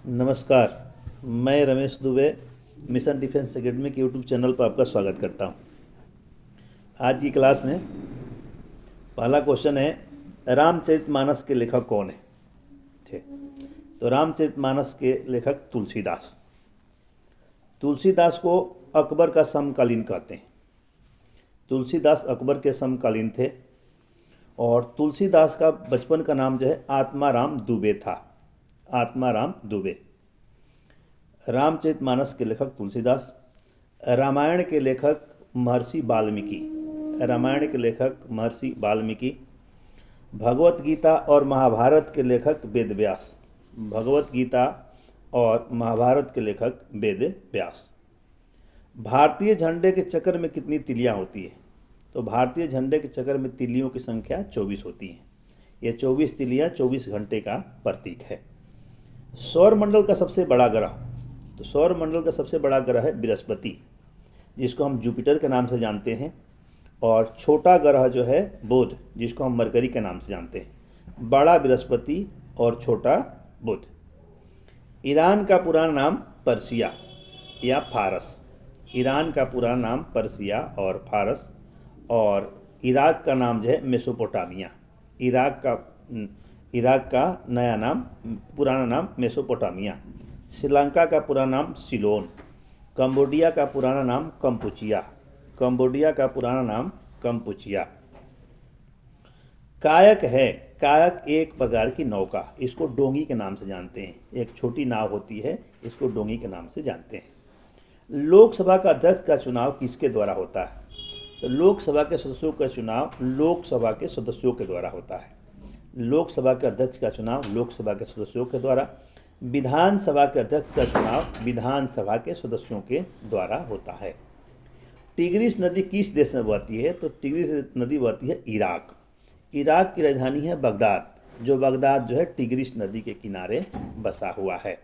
नमस्कार। मैं Ramesh Dubey mission defence academy के यूट्यूब चैनल पर आपका स्वागत करता हूं। आज की क्लास में पहला क्वेश्चन है, रामचरितमानस के लेखक कौन है। ठीक, तो रामचरितमानस के लेखक तुलसीदास। तुलसीदास को अकबर का समकालीन कहते हैं। तुलसीदास अकबर के समकालीन थे और तुलसीदास का बचपन का नाम जो है आत्माराम दुबे था। आत्माराम दुबे। रामचरितमानस के लेखक तुलसीदास। रामायण के लेखक महर्षि वाल्मीकि। रामायण के लेखक महर्षि वाल्मीकि। भगवत गीता और महाभारत के लेखक वेद व्यास। भगवत गीता और महाभारत के लेखक वेद व्यास। भारतीय झंडे के चक्र में कितनी तिलियां होती है? तो भारतीय झंडे के चक्र में तिलियों की संख्या 24 होती है। ये 24 तिलियां 24 घंटे का प्रतीक है। सौर मंडल का सबसे बड़ा ग्रह, तो सौर मंडल का सबसे बड़ा ग्रह है बृहस्पति, जिसको हम जुपिटर के नाम से जानते हैं। और छोटा ग्रह जो है बुध, जिसको हम मरकरी के नाम से जानते हैं। बड़ा बृहस्पति और छोटा बुध। ईरान का पुराना नाम पर्सिया या फारस। ईरान का पुराना नाम पर्सिया और फारस। और इराक का नाम जो है मेसोपोटामिया। इराक का नया नाम, पुराना नाम मेसोपोटामिया। श्रीलंका का पुराना नाम सिलोन। कंबोडिया का पुराना नाम कंपुचिया। कंबोडिया का पुराना नाम कंपुचिया। कायक है, कायक एक प्रकार की नौका, इसको डोंगी के नाम से जानते हैं। एक छोटी नाव होती है, इसको डोंगी के नाम से जानते हैं। लोकसभा का अध्यक्ष का चुनाव किसके द्वारा होता है? तो लोकसभा के सदस्यों का चुनाव लोकसभा के सदस्यों के द्वारा होता है। लोकसभा के अध्यक्ष का चुनाव लोकसभा के सदस्यों के द्वारा। विधानसभा के अध्यक्ष का चुनाव विधानसभा के सदस्यों के द्वारा होता है। टिग्रिस नदी किस देश में बहती है? तो टिग्रिस नदी बहती है इराक। इराक की राजधानी है बगदाद, जो बगदाद जो है टिग्रिस नदी के किनारे बसा हुआ है।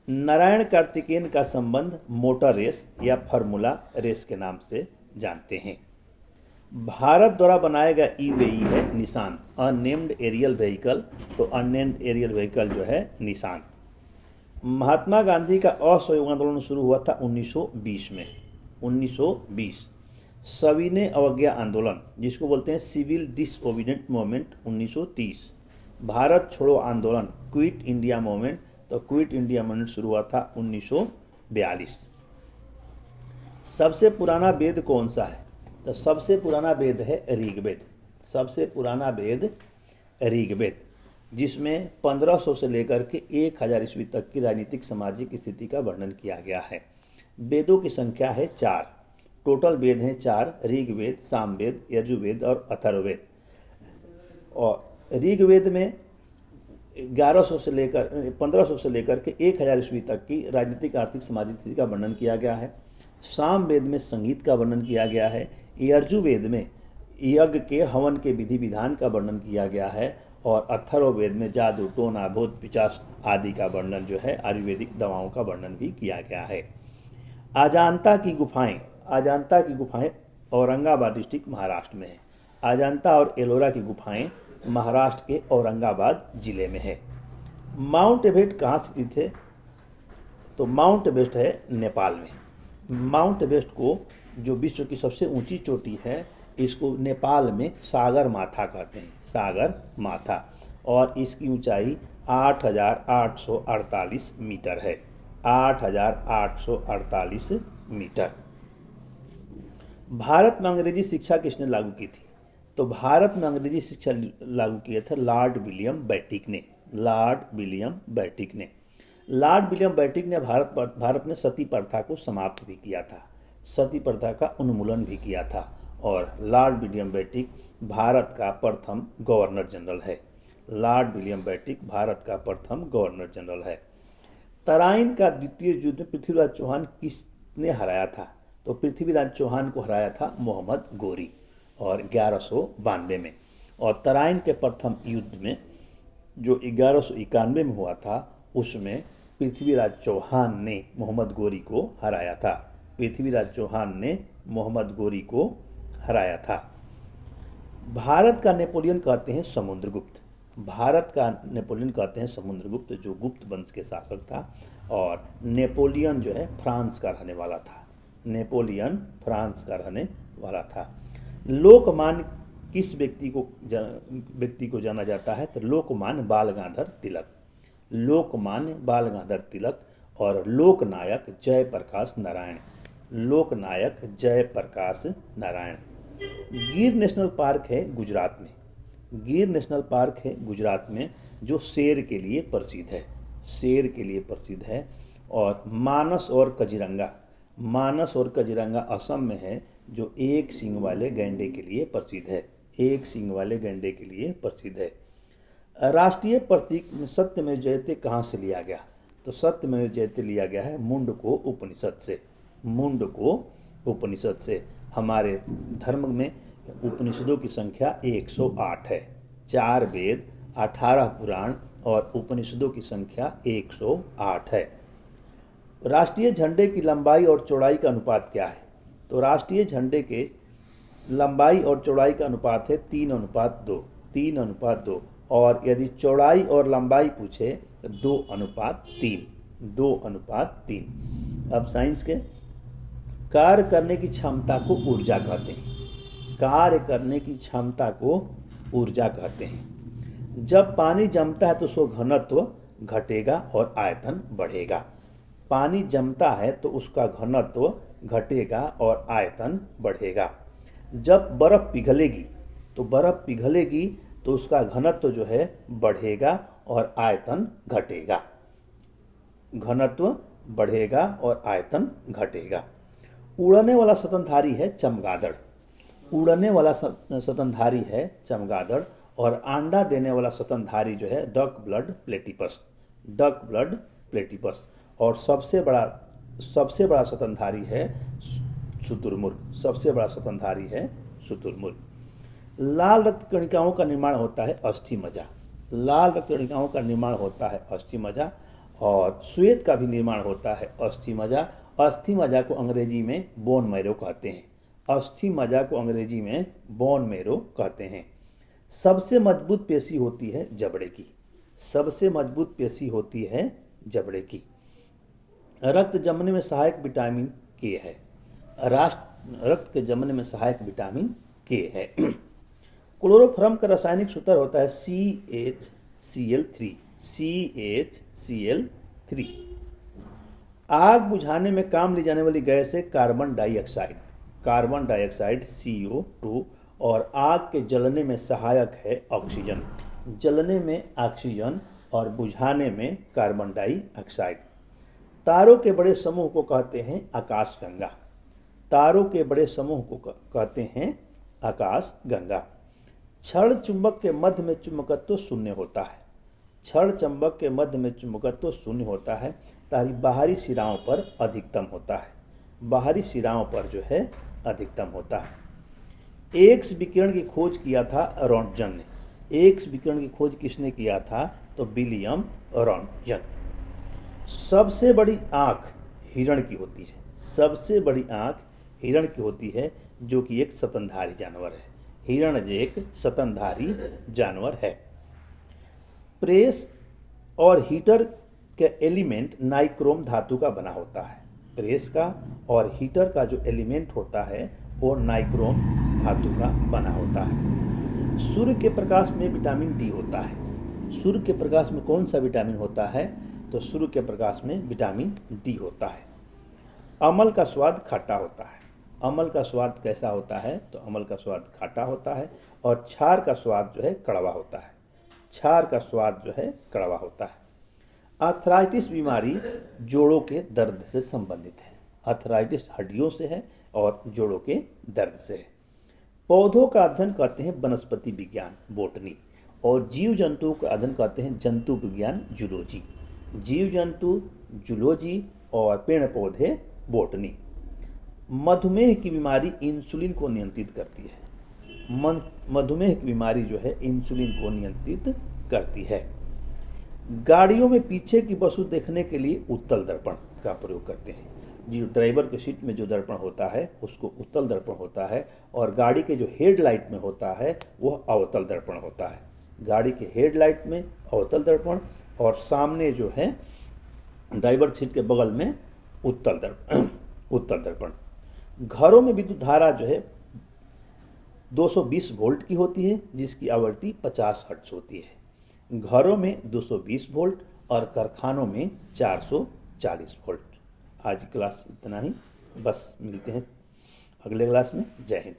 नारायण कार्तिकेयन का संबंध मोटर रेस या फार्मूला रेस के नाम से जानते हैं। भारत द्वारा बनाया गया ईवीई है निशान, अननेम्ड एरियल व्हीकल। तो अननेम्ड एरियल व्हीकल जो है निशान। महात्मा गांधी का असहयोग आंदोलन शुरू हुआ था 1920 में। 1920। सविनय अवज्ञा आंदोलन, जिसको बोलते हैं सिविल डिसओबीडिएंट मूवमेंट, 1930। भारत छोड़ो आंदोलन, क्विट इंडिया मूवमेंट। तो क्विट इंडिया मूवमेंट शुरू हुआ था 1942। सबसे पुराना वेद कौन सा है? तो सबसे पुराना वेद है ऋग्वेद। सबसे पुराना वेद ऋग्वेद, जिसमें 1500 से लेकर के 1000 ईस्वी तक की राजनीतिक सामाजिक स्थिति का वर्णन किया गया है। वेदों की संख्या है 4। टोटल वेद हैं 4: ऋग्वेद, सामवेद, यजुर्वेद और अथर्ववेद। और ऋग्वेद में 1500 से लेकर के 1000 ईस्वी तक की राजनीतिक आर्थिक सामाजिक स्थिति का वर्णन किया गया है। सामवेद में संगीत का वर्णन किया गया है। यजुर्वेद में यज्ञ के हवन के विधि विधान का वर्णन किया गया है। और अथर्ववेद में जादू, टोना, भूत पिशाच आदि का वर्णन जो है, आयुर्वेदिक दवाओं का वर्णन भी किया गया है। अजांता की गुफाएं औरंगाबाद डिस्ट्रिक्ट महाराष्ट्र में है। अजांता और एलोरा की गुफाएं महाराष्ट्र के औरंगाबाद जिले में है। माउंट एवरेस्ट कहाँ स्थित है? तो माउंट एवरेस्ट है नेपाल में। माउंट एवरेस्ट को, जो विश्व की सबसे ऊंची चोटी है, इसको नेपाल में सागर माथा कहते हैं। सागर माथा। और इसकी ऊंचाई 8848 मीटर है। 8848 मीटर। भारत में अंग्रेजी शिक्षा किसने लागू की थी? तो भारत में अंग्रेजी शिक्षा लागू किए थे लॉर्ड विलियम बेंटिक ने। लॉर्ड विलियम बेंटिक ने। लॉर्ड विलियम बेंटिक ने भारत में सती प्रथा को समाप्त भी किया था। सती प्रथा का उन्मूलन भी किया था। और लॉर्ड विलियम बेंटिक भारत का प्रथम गवर्नर जनरल है। लॉर्ड विलियम बेंटिक भारत का प्रथम गवर्नर जनरल है। तराइन का द्वितीय युद्ध में पृथ्वीराज चौहान किसने हराया था? तो पृथ्वीराज चौहान को हराया था मोहम्मद गोरी, और 1192 में। और तराइन के प्रथम युद्ध में, जो 1191 में हुआ था, उसमें पृथ्वीराज चौहान ने मोहम्मद गोरी को हराया था। पृथ्वीराज चौहान ने मोहम्मद गोरी को हराया था। भारत का नेपोलियन कहते हैं समुद्रगुप्त। भारत का नेपोलियन कहते हैं समुद्रगुप्त, जो गुप्त वंश के शासक था। और नेपोलियन जो है फ्रांस का रहने वाला था। नेपोलियन फ्रांस का रहने वाला था। लोकमान्य किस व्यक्ति को जाना जाता है? तो लोकमान्य बाल गंगाधर तिलक। लोकमान्य बाल गंगाधर तिलक और लोकनायक जयप्रकाश नारायण। लोकनायक जयप्रकाश नारायण। गिर नेशनल पार्क है गुजरात में। गिर नेशनल पार्क है गुजरात में, जो शेर के लिए प्रसिद्ध है। शेर के लिए प्रसिद्ध है। और मानस और काजीरंगा, मानस और काजीरंगा असम में है, जो एक सींग वाले गैंडे के लिए प्रसिद्ध है। एक सींग वाले गैंडे के लिए प्रसिद्ध है। राष्ट्रीय प्रतीक में सत्यमेव जयते कहाँ से लिया गया? तो सत्यमेव जयते लिया गया है मुंडको उपनिषद से। मुंडको उपनिषद से। हमारे धर्म में उपनिषदों की संख्या 108 है। 4 वेद, 18 पुराण और उपनिषदों की संख्या 108 है। राष्ट्रीय झंडे की लंबाई और चौड़ाई का अनुपात क्या है? तो राष्ट्रीय झंडे के लंबाई और चौड़ाई का अनुपात है 3:2। 3:2। और यदि चौड़ाई और लंबाई पूछे तो 2:3। 2:3। अब साइंस के कार्य करने की क्षमता को ऊर्जा कहते हैं। कार्य करने की क्षमता को ऊर्जा कहते हैं। जब पानी जमता है तो उसका घनत्व घटेगा और आयतन बढ़ेगा। पानी जमता है तो उसका घनत्व घटेगा और आयतन बढ़ेगा। जब बर्फ़ पिघलेगी तो उसका घनत्व जो है बढ़ेगा और आयतन घटेगा। घनत्व बढ़ेगा और आयतन घटेगा। उड़ने वाला स्तनधारी है चमगादड़। उड़ने वाला स्तनधारी है चमगादड़। और अंडा देने वाला स्तनधारी जो है duck blood platypus. Duck blood platypus. और सबसे बड़ा स्तनधारी है शुतुरमुर्ग। सबसे बड़ा स्तनधारी है शुतुरमुर्ग। लाल रक्त कणिकाओं का निर्माण होता है अस्थिमज्जा। लाल रक्त कणिकाओं का निर्माण होता है अस्थिमज्जा। और श्वेत का भी निर्माण होता है अस्थिमज्जा। अस्थिमज्जा को अंग्रेजी में बोन मैरो कहते हैं। अस्थिमज्जा को अंग्रेजी में बोन मैरो कहते हैं। सबसे मजबूत पेशी होती है जबड़े की। सबसे मजबूत पेशी होती है जबड़े की। रक्त जमने में सहायक विटामिन के है। रक्त के जमने में सहायक विटामिन के है। क्लोरोफॉर्म का रासायनिक सूत्र होता है CHCl3। CHCl3। आग बुझाने में काम ली जाने वाली गैस है carbon dioxide. Carbon dioxide CO2। और आग के जलने में सहायक है ऑक्सीजन। जलने में ऑक्सीजन और बुझाने में कार्बन डाइऑक्साइड। तारों के बड़े समूह को कहते हैं आकाशगंगा। तारों के बड़े समूह को कहते हैं आकाशगंगा। क्षण चुंबक के मध्य में चुंबकत्व शून्य होता है। क्षण चुंबक के मध्य में चुंबकत्व शून्य होता है, ताकि बाहरी सिराओं पर अधिकतम होता है। बाहरी सिराओं पर जो है अधिकतम होता है। एक्स विकिरण की खोज किया था रॉन्टजन ने। एक्स विकिरण की खोज किसने किया था? तो विलियम रॉन्टजन। सबसे बड़ी आँख हिरण की होती है। सबसे बड़ी आँख हिरण की होती है, जो कि एक स्तनधारी जानवर है। हिरण एक स्तनधारी जानवर है। प्रेस और हीटर के एलिमेंट नाइक्रोम धातु का बना होता है। प्रेस का और हीटर का जो एलिमेंट होता है वो नाइक्रोम धातु का बना होता है। सूर्य के प्रकाश में विटामिन डी होता है। सूर्य के प्रकाश में कौन सा विटामिन होता है? तो सूर्य के प्रकाश में विटामिन डी होता है। अमल का स्वाद खट्टा होता है। अमल का स्वाद कैसा होता है? तो अमल का स्वाद खट्टा होता है। और क्षार का स्वाद जो है कड़वा होता है। क्षार का स्वाद जो है कड़वा होता है। आर्थराइटिस बीमारी जोड़ों के दर्द से संबंधित है। आर्थराइटिस हड्डियों से है और जोड़ों के दर्द से है। पौधों का अध्ययन कहते हैं वनस्पति विज्ञान बोटनी। और जीव जंतुओं का अध्ययन कहते हैं जंतु विज्ञान जूलॉजी। जीव जंतु जूलॉजी और पेड़ पौधे बोटनी। मधुमेह की बीमारी इंसुलिन को नियंत्रित करती है। मधुमेह की बीमारी जो है इंसुलिन को नियंत्रित करती है। गाड़ियों में पीछे की वस्तु देखने के लिए उत्तल दर्पण का प्रयोग करते हैं। जो ड्राइवर के सीट में जो दर्पण होता है उसको उत्तल दर्पण होता है, और गाड़ी के जो हेडलाइट में होता है वह अवतल दर्पण होता है। गाड़ी के हेडलाइट में अवतल दर्पण और सामने जो है ड्राइवर सीट के बगल में उत्तल दर्पण। घरों में विद्युत धारा जो है 220 वोल्ट की होती है, जिसकी आवृत्ति 50 हर्ट्ज होती है। घरों में 220 वोल्ट और कारखानों में 440 वोल्ट। आज की क्लास इतना ही, बस मिलते हैं अगले क्लास में। जय हिंद।